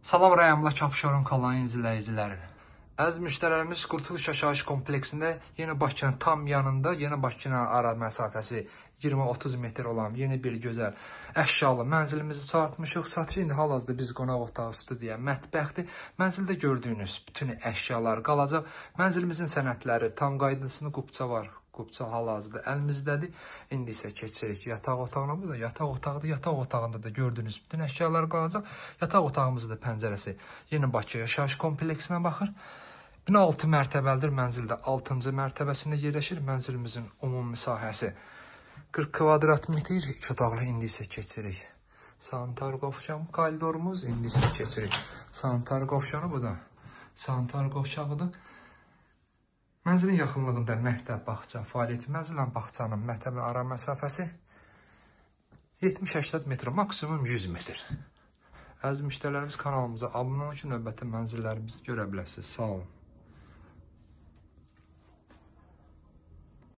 Salam rəyamlıq Abşeron kanalının izləyiciləri. Əziz müştərilərimiz, Qurtuluş Yaşayış kompleksində Yeni Bakının tam yanında, Yeni Bakının ara məsafəsi 20-30 metr olan yeni bir gözəl əşyalı mənzilimizi çağırtmışıq. Satıcı indi hal-hazırda biz qonaq otağı, studiya, mətbəxdir. Mənzildə gördüyünüz bütün əşyalar qalacaq. Mənzilimizin sənədləri tam qaydasını, qubça var. Qubça hal-hazırda əlimizdədir. İndi isə keçirik yataq otağına. Bu da yataq otağıdır. Yataq otağında da gördüyünüz bütün əşyalar qalacaq. Yataq otağımızın da pəncərəsi Yeni Bakı yaşayış kompleksinə baxır. Bina 6 mərtəbəlidir. Mənzildə 6-cı mərtəbəsində yerləşir. Mənzilimizin ümumi sahəsi 40 kvadrat metr. 2 otaqlı. İndi isə keçirik sanitar qovşaq koridorumuz. İndi isə keçirik sanitar qovşağını. Bu da sanitar qovşağıdır. Mənzilin yaxınlığında məktəb, bağça fəaliyyəti, mənzillə bağçanın məktəbin ara məsafəsi 70-80 metr, maksimum 100 metr. Əziz müştərilərimiz, kanalımıza abunə olun ki, növbəti mənzillərimizi görə biləsiniz. Sağ olun.